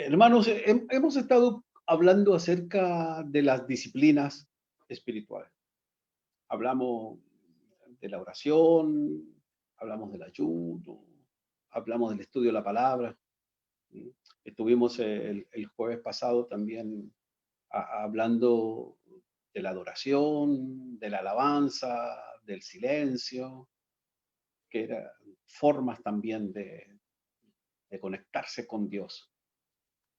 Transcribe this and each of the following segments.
Hermanos, hemos estado hablando acerca de las disciplinas espirituales. Hablamos de la oración, hablamos del ayuno, hablamos del estudio de la palabra. ¿Sí? Estuvimos el jueves pasado también hablando de la adoración, de la alabanza, del silencio, que eran formas también de conectarse con Dios.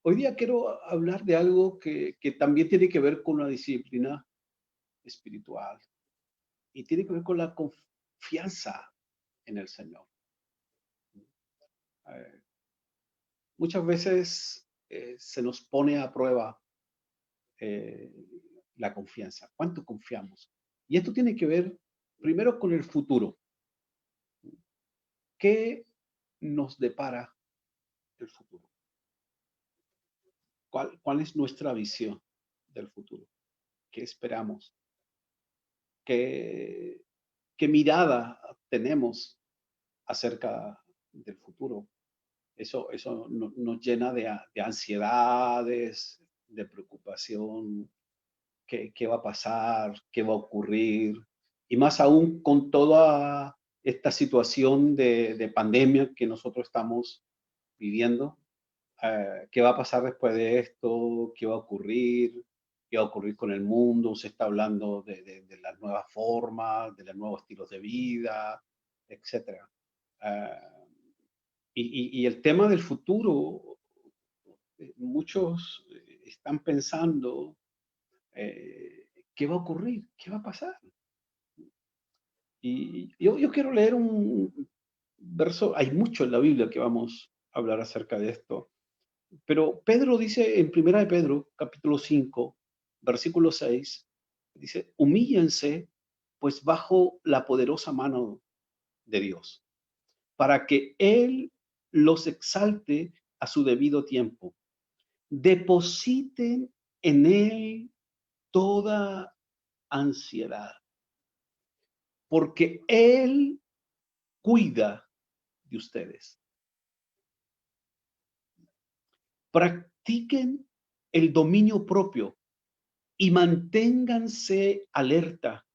Hoy día quiero hablar de algo que también tiene que ver con la disciplina espiritual y tiene que ver con la confianza en el Señor. Eh, Muchas veces se nos pone a prueba eh, la confianza. ¿Cuánto confiamos? Y esto tiene que ver primero con el futuro. ¿Qué nos depara el futuro? ¿Cuál es nuestra visión del futuro? ¿Qué esperamos? ¿Qué, qué mirada tenemos acerca del futuro? Eso nos llena de ansiedades, de preocupación. ¿Qué va a pasar? ¿Qué va a ocurrir? Y más aún con toda esta situación de pandemia que nosotros estamos viviendo. ¿Qué va a pasar después de esto? ¿Qué va a ocurrir? ¿Qué va a ocurrir con el mundo? Se está hablando de las nuevas formas, de los nuevos estilos de vida, etcétera. Ah, y el tema del futuro, muchos están pensando, ¿qué va a ocurrir? ¿Qué va a pasar? Y yo quiero leer un verso, hay mucho en la Biblia que vamos a hablar acerca de esto, pero Pedro dice en Primera de Pedro, capítulo 5, versículo 6, dice, humíllense pues bajo la poderosa mano de Dios, para que Él los exalte a su debido tiempo. Depositen en Él toda ansiedad, porque Él cuida de ustedes. Practiquen el dominio propio y manténganse alerta,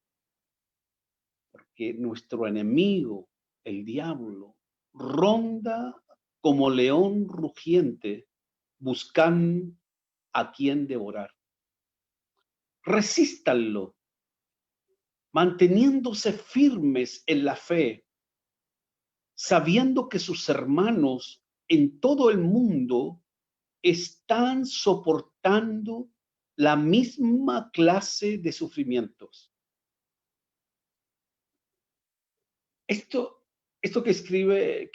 porque nuestro enemigo, el diablo, ronda como león rugiente buscando a quien devorar. Resístanlo, manteniéndose firmes en la fe, sabiendo que sus hermanos en todo el mundo están soportando la misma clase de sufrimientos. Esto, esto que escribe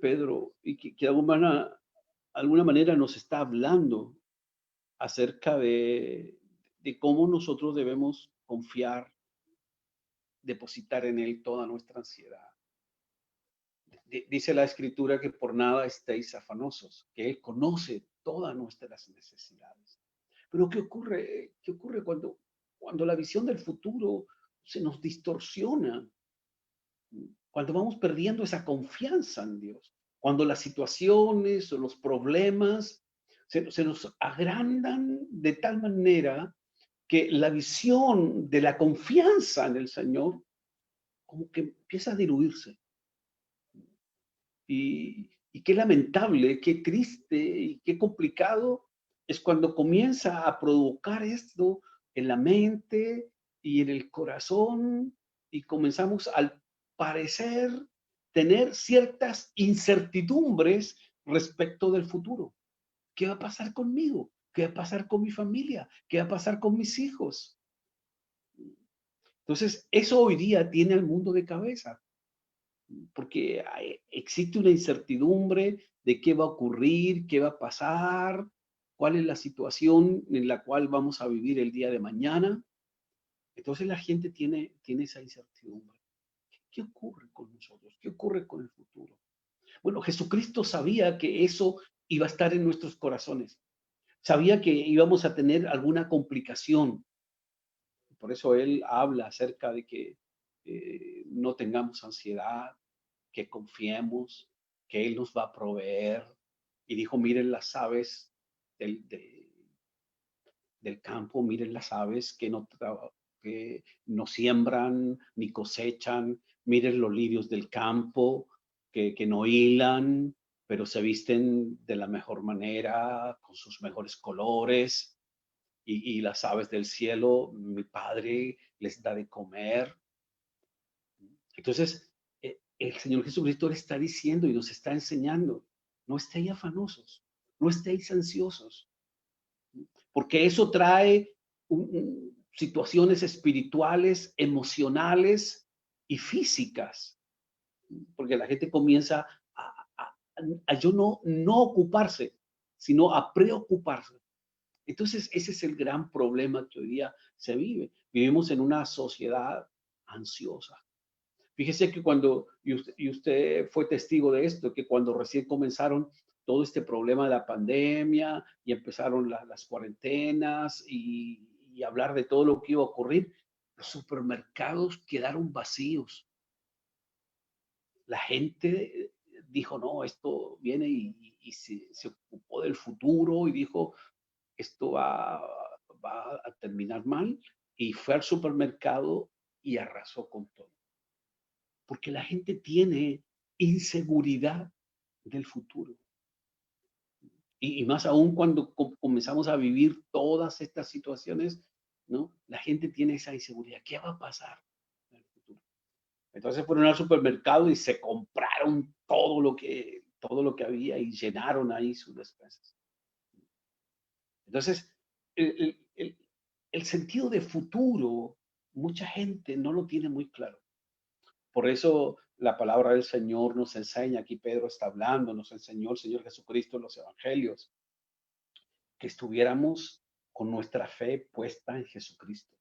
Pedro y que de alguna manera nos está hablando acerca de cómo nosotros debemos confiar, depositar en Él toda nuestra ansiedad. Dice la Escritura que por nada estéis afanosos, que Él conoce todas nuestras necesidades. Pero ¿qué ocurre? ¿Qué ocurre cuando la visión del futuro se nos distorsiona? Cuando vamos perdiendo esa confianza en Dios, cuando las situaciones o los problemas se nos agrandan de tal manera que la visión de la confianza en el Señor como que empieza a diluirse. Y qué lamentable, qué triste y qué complicado es cuando comienza a provocar esto en la mente y en el corazón y comenzamos al parecer tener ciertas incertidumbres respecto del futuro. ¿Qué va a pasar conmigo? ¿Qué va a pasar con mi familia? ¿Qué va a pasar con mis hijos? Entonces, eso hoy día tiene al mundo de cabeza, porque existe una incertidumbre de qué va a ocurrir, qué va a pasar, cuál es la situación en la cual vamos a vivir el día de mañana. Entonces la gente tiene esa incertidumbre. ¿Qué ocurre con nosotros? ¿Qué ocurre con el futuro? Bueno, Jesucristo sabía que eso iba a estar en nuestros corazones. Sabía que íbamos a tener alguna complicación. Por eso Él habla acerca de que no tengamos ansiedad, que confiemos, que Él nos va a proveer, y dijo, miren las aves del campo, miren las aves que no siembran ni cosechan, miren los lirios del campo que no hilan, pero se visten de la mejor manera, con sus mejores colores, y las aves del cielo, mi Padre les da de comer. Entonces, el Señor Jesucristo le está diciendo y nos está enseñando, no estéis afanosos, no estéis ansiosos, porque eso trae situaciones espirituales, emocionales y físicas, porque la gente comienza a yo no ocuparse, sino a preocuparse. Entonces, ese es el gran problema que hoy día se vive. Vivimos en una sociedad ansiosa. Fíjese que y usted fue testigo de esto, que cuando recién comenzaron todo este problema de la pandemia y empezaron las cuarentenas y hablar de todo lo que iba a ocurrir, los supermercados quedaron vacíos. La gente dijo, no, esto viene y se ocupó del futuro y dijo, esto va a terminar mal, y fue al supermercado y arrasó con todo. Porque la gente tiene inseguridad del futuro. Y más aún cuando comenzamos a vivir todas estas situaciones, ¿no? La gente tiene esa inseguridad. ¿Qué va a pasar en el futuro? Entonces fueron al supermercado y se compraron todo lo que había y llenaron ahí sus despensas. Entonces, el, el, el sentido de futuro, mucha gente no lo tiene muy claro. Por eso la palabra del Señor nos enseña, aquí Pedro está hablando, nos enseñó el Señor Jesucristo en los evangelios, que estuviéramos con nuestra fe puesta en Jesucristo,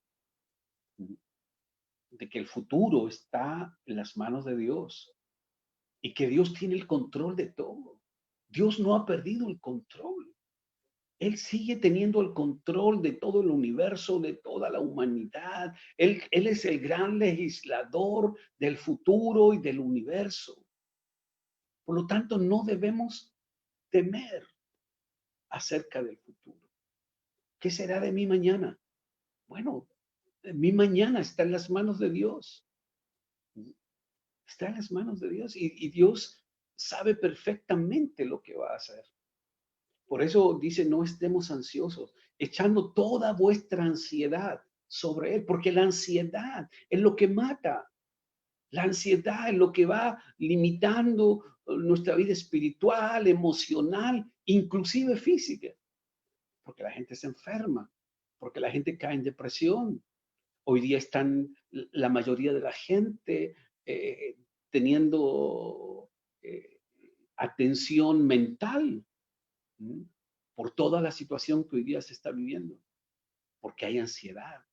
de que el futuro está en las manos de Dios y que Dios tiene el control de todo. Dios no ha perdido el control. Él sigue teniendo el control de todo el universo, de toda la humanidad. Él es el gran legislador del futuro y del universo. Por lo tanto, no debemos temer acerca del futuro. ¿Qué será de mi mañana? Bueno, mi mañana está en las manos de Dios. Está en las manos de Dios y Dios sabe perfectamente lo que va a hacer. Por eso dice, no estemos ansiosos, echando toda vuestra ansiedad sobre Él, porque la ansiedad es lo que mata. La ansiedad es lo que va limitando nuestra vida espiritual, emocional, inclusive física, porque la gente se enferma, porque la gente cae en depresión. Hoy día están la mayoría de la gente eh, teniendo atención mental, ¿m? Por toda la situación que hoy día se está viviendo, porque hay ansiedad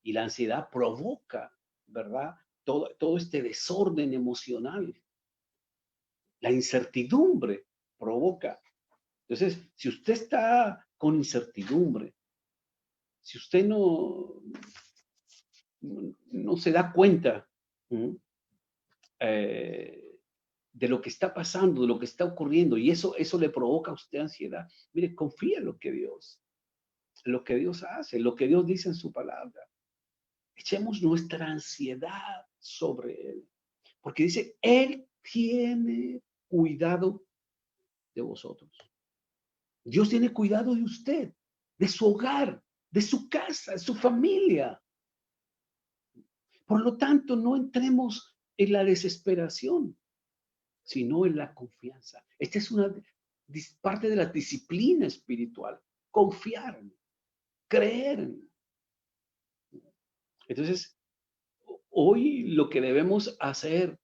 y la ansiedad provoca, ¿verdad? Todo este desorden emocional. La incertidumbre provoca. Entonces, si usted está con incertidumbre, si usted no se da cuenta, ¿m? eh, de lo que está pasando, de lo que está ocurriendo, y eso le provoca a usted ansiedad, mire, confía en lo que Dios hace, lo que Dios dice en su palabra. Echemos nuestra ansiedad sobre Él, porque dice, Él tiene cuidado de vosotros. Dios tiene cuidado de usted, de su hogar, de su casa, de su familia. Por lo tanto, no entremos en la desesperación, sino en la confianza. Esta es una parte de la disciplina espiritual, confiar, creer. Entonces, hoy lo que debemos hacer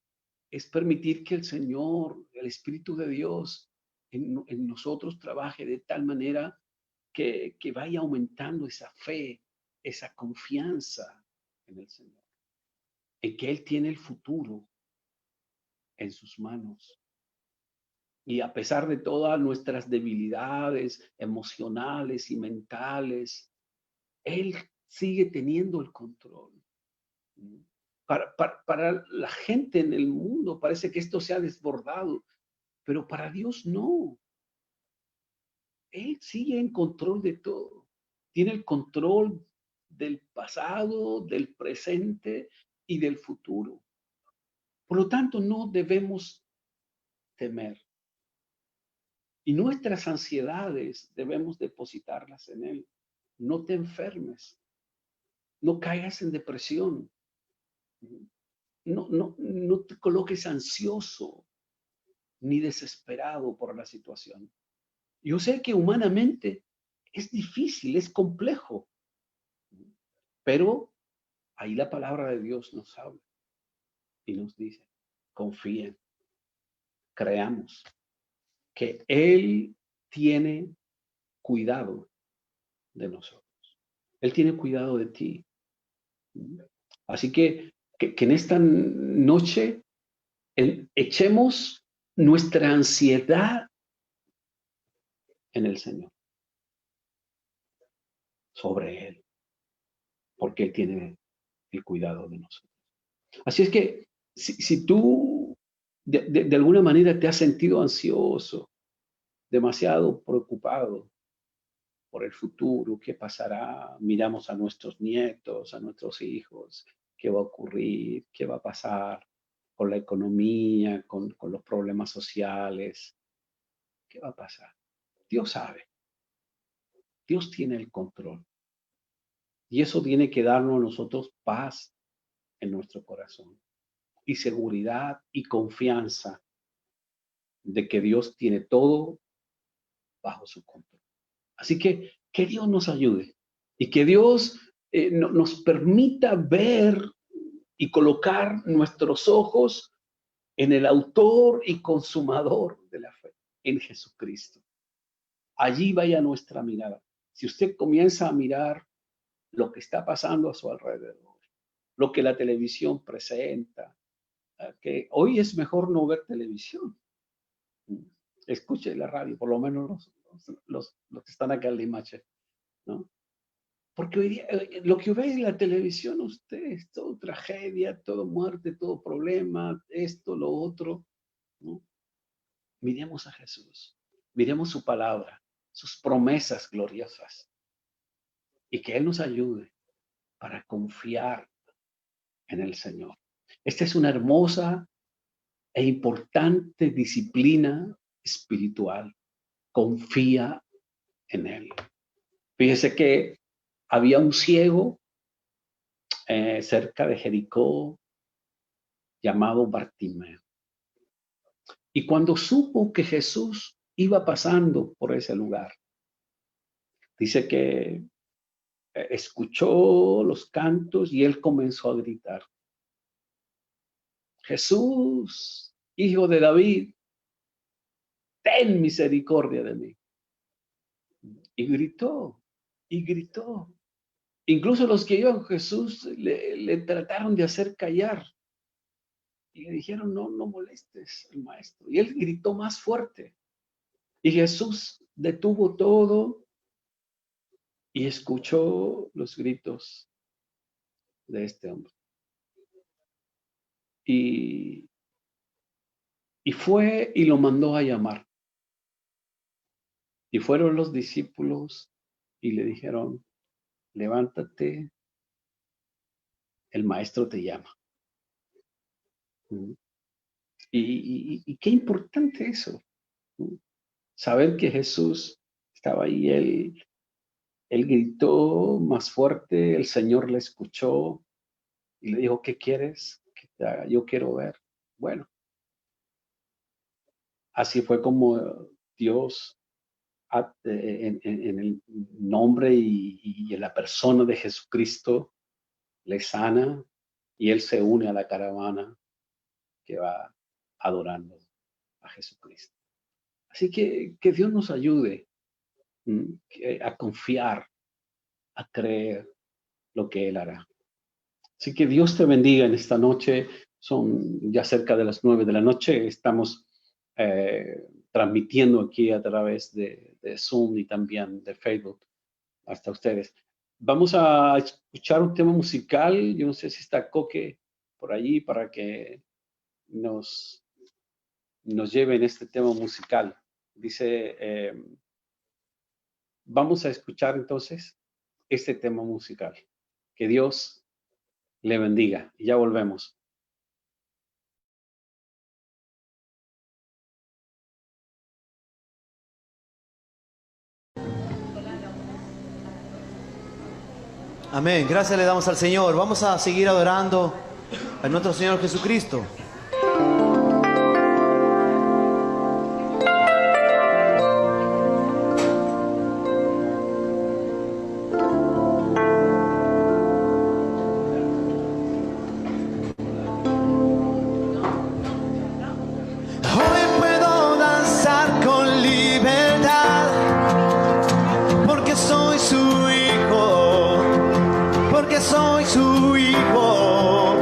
es permitir que el Señor, el Espíritu de Dios, en nosotros trabaje de tal manera que vaya aumentando esa fe, esa confianza en el Señor, en que Él tiene el futuro en sus manos. Y a pesar de todas nuestras debilidades emocionales y mentales, Él sigue teniendo el control. Para la gente en el mundo parece que esto se ha desbordado, pero para Dios no. Él sigue en control de todo. Tiene el control del pasado, del presente y del futuro. Por lo tanto, no debemos temer. Y nuestras ansiedades debemos depositarlas en Él. No te enfermes, no caigas en depresión, no te coloques ansioso ni desesperado por la situación. Yo sé que humanamente es difícil, es complejo, pero ahí la palabra de Dios nos habla y nos dice, confíen, creamos que Él tiene cuidado de nosotros. Él tiene cuidado de ti. Así que en esta noche echemos nuestra ansiedad en el Señor, sobre Él, porque Él tiene el cuidado de nosotros. Así es que si tú de alguna manera te has sentido ansioso, demasiado preocupado por el futuro, qué pasará, miramos a nuestros nietos, a nuestros hijos, qué va a ocurrir, qué va a pasar con la economía, con los problemas sociales, qué va a pasar. Dios sabe, Dios tiene el control y eso tiene que darnos a nosotros paz en nuestro corazón y seguridad y confianza de que Dios tiene todo bajo su control. Así que Dios nos ayude y que Dios nos permita ver y colocar nuestros ojos en el autor y consumador de la fe, en Jesucristo. Allí vaya nuestra mirada. Si usted comienza a mirar lo que está pasando a su alrededor, lo que la televisión presenta, que hoy es mejor no ver televisión. Escuche la radio, por lo menos los que están acá en Limache, ¿no? Porque hoy día, lo que ve en la televisión usted es todo tragedia, todo muerte, todo problema, esto, lo otro, ¿no? Miremos a Jesús, miremos su palabra, sus promesas gloriosas y que Él nos ayude para confiar en el Señor. Esta es una hermosa e importante disciplina espiritual. Confía en Él. Fíjese que había un ciego cerca de Jericó llamado Bartimeo. Y cuando supo que Jesús iba pasando por ese lugar, dice que escuchó los cantos y él comenzó a gritar, Jesús, hijo de David, ten misericordia de mí. Y gritó, y gritó. Incluso los que iban con Jesús le trataron de hacer callar. Y le dijeron, no molestes al maestro. Y él gritó más fuerte. Y Jesús detuvo todo y escuchó los gritos de este hombre. Y fue y lo mandó a llamar. Y fueron los discípulos y le dijeron, levántate, el maestro te llama. Y qué importante eso, ¿no? Saber que Jesús estaba ahí, él gritó más fuerte, el Señor le escuchó y le dijo, ¿qué quieres que te haga? Yo quiero ver. Bueno, así fue como Dios, en el nombre y en la persona de Jesucristo, le sana y él se une a la caravana que va adorando a Jesucristo. Así que Dios nos ayude a confiar, a creer lo que Él hará. Así que Dios te bendiga en esta noche. Son ya cerca de las 9 de la noche. Estamos transmitiendo aquí a través de Zoom y también de Facebook hasta ustedes. Vamos a escuchar un tema musical. Yo no sé si está Coque por allí para que nos lleve en este tema musical. Dice Vamos a escuchar entonces este tema musical. Que Dios le bendiga. Y ya volvemos. Amén. Gracias le damos al Señor. Vamos a seguir adorando a nuestro Señor Jesucristo. Hoy puedo danzar con libertad, porque soy su hijo, porque soy su hijo.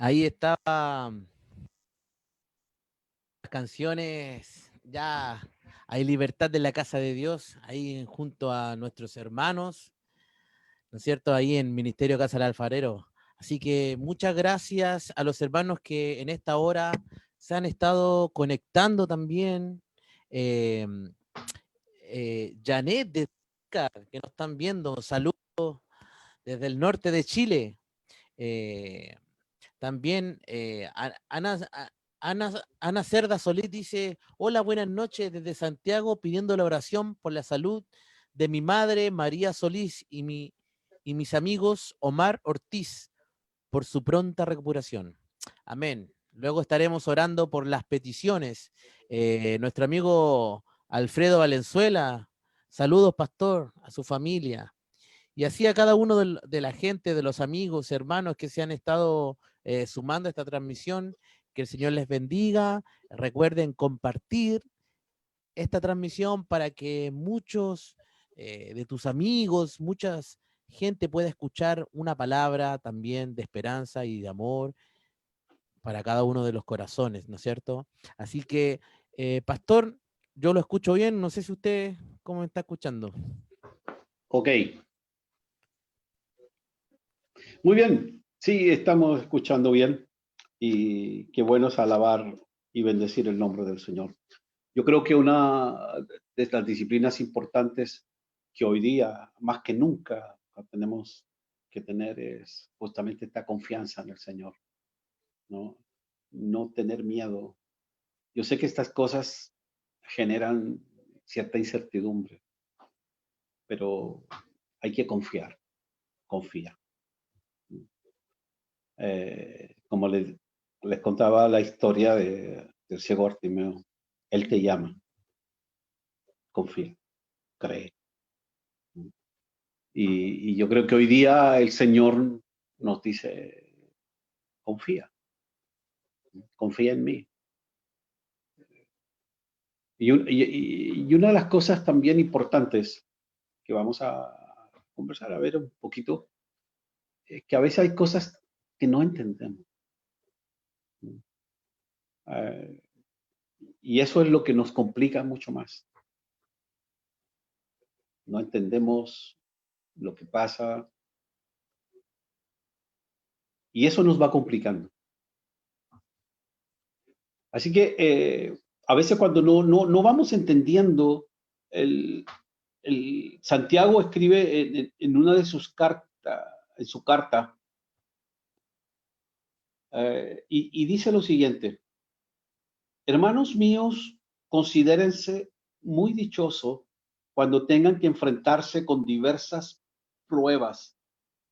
Ahí estaba las canciones, ya hay libertad en la casa de Dios, ahí junto a nuestros hermanos, ¿no es cierto? Ahí en Ministerio Casa del Alfarero. Así que muchas gracias a los hermanos que en esta hora se han estado conectando también. Eh, Janet de que nos están viendo, saludos desde el norte de Chile. Eh, También Ana Cerda Solís dice, hola, buenas noches desde Santiago, pidiendo la oración por la salud de mi madre María Solís y mis amigos Omar Ortiz por su pronta recuperación. Amén. Luego estaremos orando por las peticiones. Nuestro amigo Alfredo Valenzuela, saludos, pastor, a su familia. Y así a cada uno de la gente, de los amigos, hermanos que se han estado sumando a esta transmisión, que el Señor les bendiga. Recuerden compartir esta transmisión para que muchos de tus amigos, muchas gente pueda escuchar una palabra también de esperanza y de amor para cada uno de los corazones, ¿no es cierto? Así que, pastor, yo lo escucho bien, no sé si usted cómo me está escuchando. Ok. Muy bien. Sí, estamos escuchando bien. Y qué bueno es alabar y bendecir el nombre del Señor. Yo creo que una de las disciplinas importantes que hoy día, más que nunca, tenemos que tener es justamente esta confianza en el Señor, ¿no? No tener miedo. Yo sé que estas cosas generan cierta incertidumbre, pero hay que confiar, confía. Como les contaba la historia del ciego Bartimeo, Él te llama, confía, cree. Y yo creo que hoy día el Señor nos dice, confía, confía en mí. Y una de las cosas también importantes que vamos a conversar, a ver un poquito, que a veces hay cosas que no entendemos. Eh, y eso es lo que nos complica mucho más. No entendemos lo que pasa y eso nos va complicando. Así que a veces cuando no vamos entendiendo, Santiago escribe en una de sus cartas, en su carta, y dice lo siguiente: hermanos míos, considérense muy dichosos cuando tengan que enfrentarse con diversas pruebas,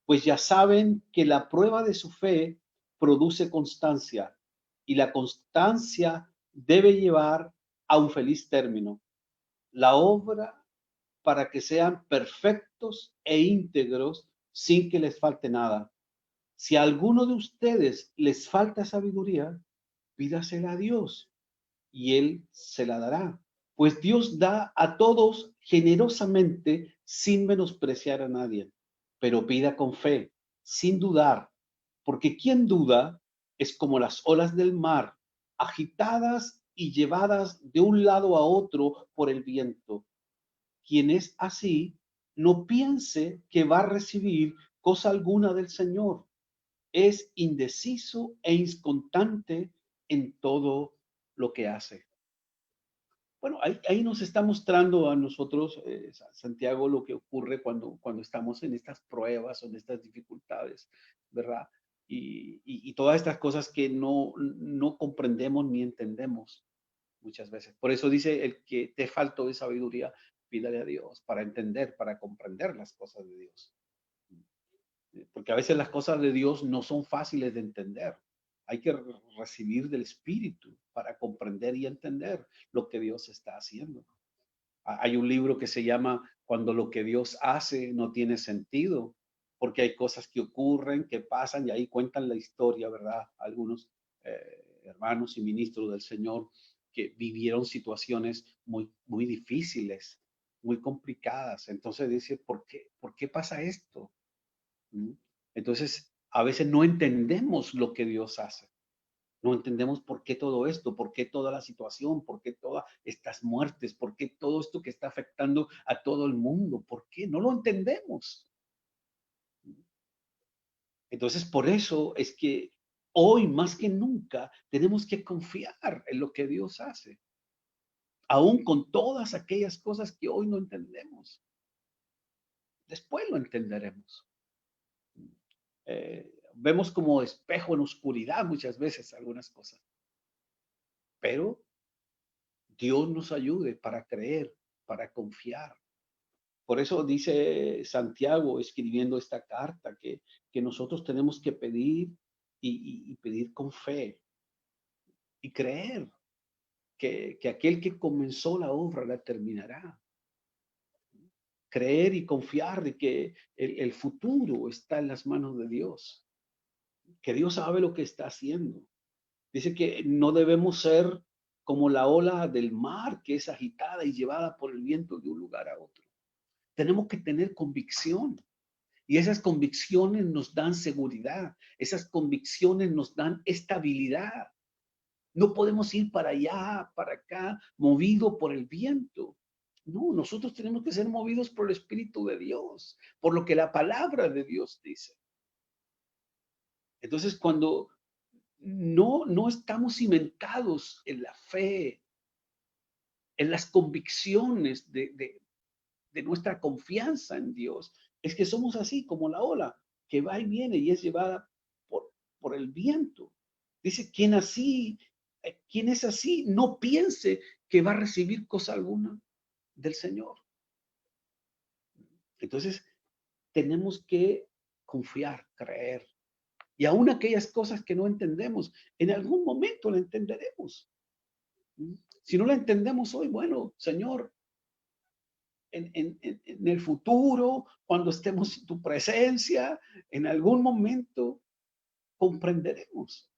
pues ya saben que la prueba de su fe produce constancia y la constancia debe llevar a un feliz término la obra para que sean perfectos e íntegros sin que les falte nada. Si a alguno de ustedes les falta sabiduría, pídasela a Dios y Él se la dará. Pues Dios da a todos generosamente sin menospreciar a nadie, pero pida con fe, sin dudar, porque quien duda es como las olas del mar, agitadas y llevadas de un lado a otro por el viento. Quien es así, no piense que va a recibir cosa alguna del Señor. Es indeciso e inconstante en todo lo que hace. Bueno, ahí nos está mostrando a nosotros, Santiago, lo que ocurre cuando estamos en estas pruebas o en estas dificultades, ¿verdad? Y todas estas cosas que no comprendemos ni entendemos muchas veces. Por eso dice, el que te faltó de sabiduría, pídale a Dios para entender, para comprender las cosas de Dios. Porque a veces las cosas de Dios no son fáciles de entender. Hay que recibir del Espíritu para comprender y entender lo que Dios está haciendo. Hay un libro que se llama Cuando lo que Dios hace no tiene sentido, porque hay cosas que ocurren, que pasan, y ahí cuentan la historia, ¿verdad? Algunos hermanos y ministros del Señor que vivieron situaciones muy difíciles, muy complicadas. Entonces dice, ¿por qué pasa esto? ¿Mm? Entonces, A veces no entendemos lo que Dios hace. No entendemos por qué todo esto, por qué toda la situación, por qué todas estas muertes, por qué todo esto que está afectando a todo el mundo. ¿Por qué? No lo entendemos. Entonces, por eso es que hoy más que nunca tenemos que confiar en lo que Dios hace, aún con todas aquellas cosas que hoy no entendemos. Después lo entenderemos. Vemos como espejo en oscuridad muchas veces algunas cosas, pero Dios nos ayude para creer, para confiar. Por eso dice Santiago escribiendo esta carta que nosotros tenemos que pedir y pedir con fe y creer que aquel que comenzó la obra la terminará. Creer y confiar de que el futuro está en las manos de Dios, que Dios sabe lo que está haciendo. Dice que no debemos ser como la ola del mar que es agitada y llevada por el viento de un lugar a otro. Tenemos que tener convicción y esas convicciones nos dan seguridad, esas convicciones nos dan estabilidad. No podemos ir para allá, para acá, movido por el viento. No, nosotros tenemos que ser movidos por el Espíritu de Dios, por lo que la palabra de Dios dice. Entonces, cuando no estamos cimentados en la fe, en las convicciones de nuestra confianza en Dios, es que somos así como la ola que va y viene y es llevada por el viento. Dice, quien es así, no piense que va a recibir cosa alguna del Señor. Entonces, tenemos que confiar, creer. Y aún aquellas cosas que no entendemos, en algún momento la entenderemos. Si no la entendemos hoy, bueno, Señor, en el futuro, cuando estemos en tu presencia, en algún momento comprenderemos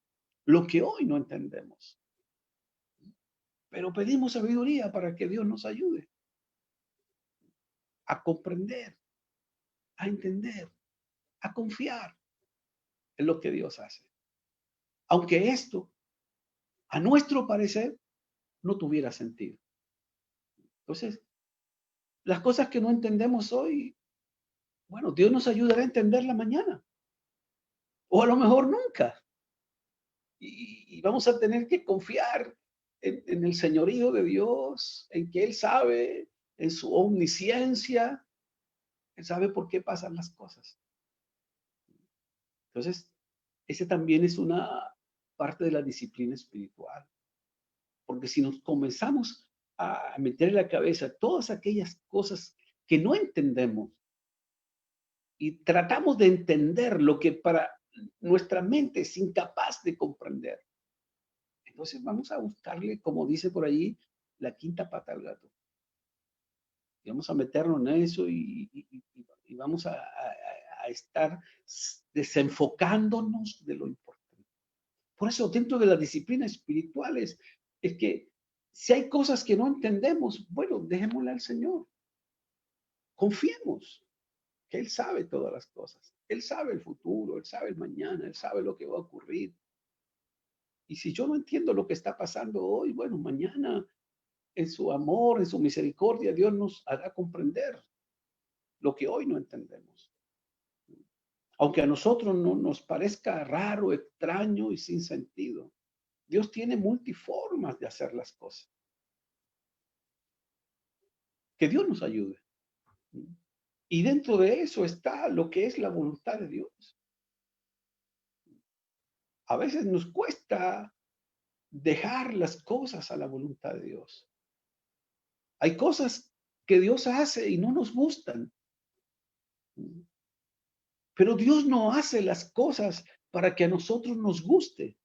lo que hoy no entendemos. Pero pedimos sabiduría para que Dios nos ayude a comprender, a entender, a confiar en lo que Dios hace. Aunque esto, a nuestro parecer, no tuviera sentido. Entonces, las cosas que no entendemos hoy, bueno, Dios nos ayudará a entenderla mañana. O a lo mejor nunca. Y vamos a tener que confiar en el señorío de Dios, en que Él sabe, en su omnisciencia, Él sabe por qué pasan las cosas. Entonces, ese también es una parte de la disciplina espiritual, porque si nos comenzamos a meter en la cabeza todas aquellas cosas que no entendemos y tratamos de entender lo que para nuestra mente es incapaz de comprender, entonces vamos a buscarle, como dice por allí, la quinta pata al gato. Y vamos a meternos en eso y vamos a estar desenfocándonos de lo importante. Por eso, dentro de las disciplinas espirituales, es que si hay cosas que no entendemos, bueno, dejémosle al Señor. Confiemos que Él sabe todas las cosas. Él sabe el futuro, Él sabe el mañana, Él sabe lo que va a ocurrir. Y si yo no entiendo lo que está pasando hoy, bueno, mañana en su amor, en su misericordia, Dios nos hará comprender lo que hoy no entendemos. Aunque a nosotros no nos parezca raro, extraño y sin sentido, Dios tiene multiformas de hacer las cosas. Que Dios nos ayude. Y dentro de eso está lo que es la voluntad de Dios. A veces nos cuesta dejar las cosas a la voluntad de Dios. Hay cosas que Dios hace y no nos gustan. Pero Dios no hace las cosas para que a nosotros nos guste.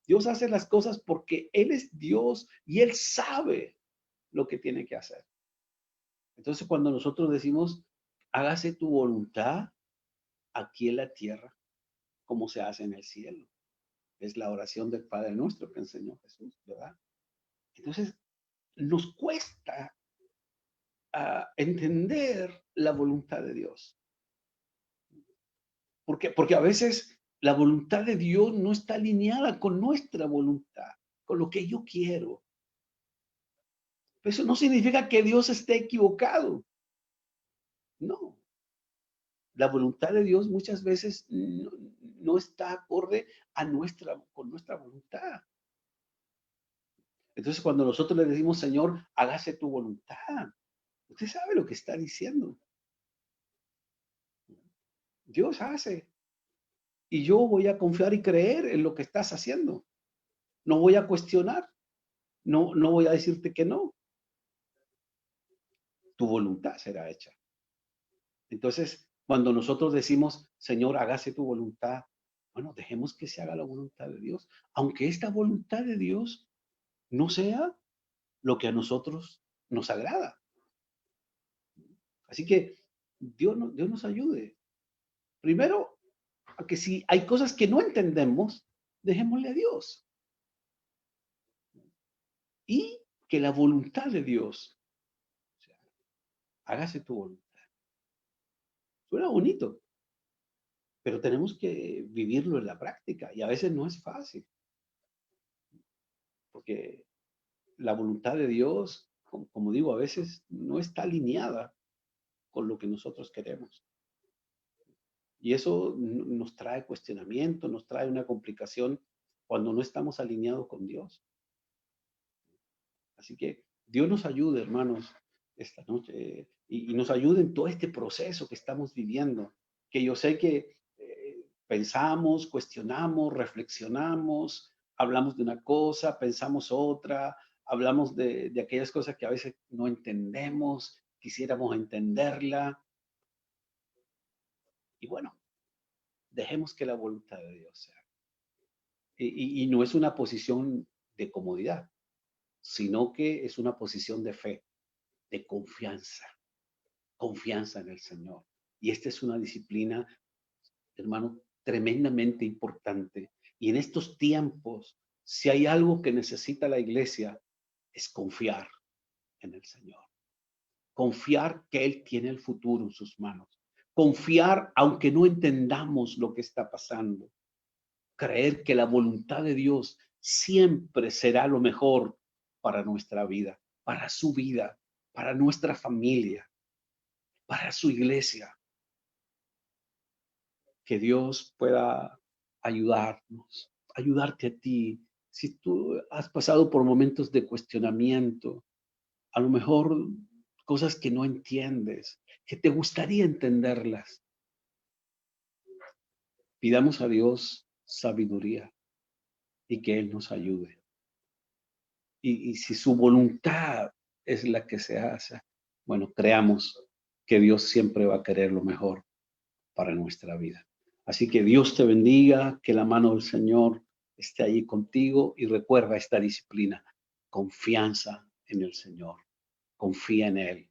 Dios hace las cosas porque Él es Dios y Él sabe lo que tiene que hacer. Entonces, cuando nosotros decimos, hágase tu voluntad aquí en la tierra, como se hace en el cielo. Es la oración del Padre Nuestro que enseñó Jesús, ¿verdad? Entonces, nos cuesta entender la voluntad de Dios. Porque a veces la voluntad de Dios no está alineada con nuestra voluntad, con lo que yo quiero. Eso no significa que Dios esté equivocado. No. La voluntad de Dios muchas veces no está acorde con nuestra voluntad. Entonces, cuando nosotros le decimos, Señor, hágase tu voluntad, usted sabe lo que está diciendo. Dios hace. Y yo voy a confiar y creer en lo que estás haciendo. No voy a cuestionar. No voy a decirte que no. Tu voluntad será hecha. Entonces, cuando nosotros decimos, Señor, hágase tu voluntad, bueno, dejemos que se haga la voluntad de Dios. Aunque esta voluntad de Dios no sea lo que a nosotros nos agrada. Así que Dios nos ayude. Primero, a que si hay cosas que no entendemos, dejémosle a Dios. Y que la voluntad de Dios, o sea, hágase tu voluntad. Suena bonito, pero tenemos que vivirlo en la práctica y a veces no es fácil. Porque la voluntad de Dios, como digo, a veces no está alineada con lo que nosotros queremos. Y eso nos trae cuestionamiento, nos trae una complicación cuando no estamos alineados con Dios. Así que Dios nos ayude, hermanos, esta noche y nos ayude en todo este proceso que estamos viviendo, que yo sé que pensamos, cuestionamos, reflexionamos, hablamos de una cosa, pensamos otra, hablamos de aquellas cosas que a veces no entendemos, quisiéramos entenderla. Y bueno, dejemos que la voluntad de Dios sea. Y no es una posición de comodidad, sino que es una posición de fe, de confianza en el Señor. Y esta es una disciplina, hermano, tremendamente importante. Y en estos tiempos, si hay algo que necesita la iglesia, es confiar en el Señor. Confiar que Él tiene el futuro en sus manos. Confiar aunque no entendamos lo que está pasando. Creer que la voluntad de Dios siempre será lo mejor para nuestra vida, para su vida, para nuestra familia, para su iglesia. Que Dios pueda ayudarnos, ayudarte a ti. Si tú has pasado por momentos de cuestionamiento, a lo mejor cosas que no entiendes, que te gustaría entenderlas, pidamos a Dios sabiduría y que Él nos ayude. Y si su voluntad es la que se hace, bueno, creamos que Dios siempre va a querer lo mejor para nuestra vida. Así que Dios te bendiga, que la mano del Señor esté allí contigo y recuerda esta disciplina, confianza en el Señor, confía en Él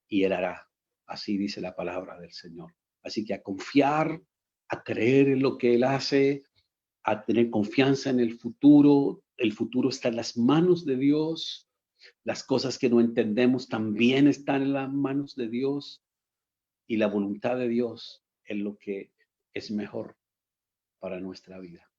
y Él hará. Así dice la palabra del Señor. Así que a confiar, a creer en lo que Él hace, a tener confianza en el futuro está en las manos de Dios, las cosas que no entendemos también están en las manos de Dios y la voluntad de Dios es lo que es mejor para nuestra vida.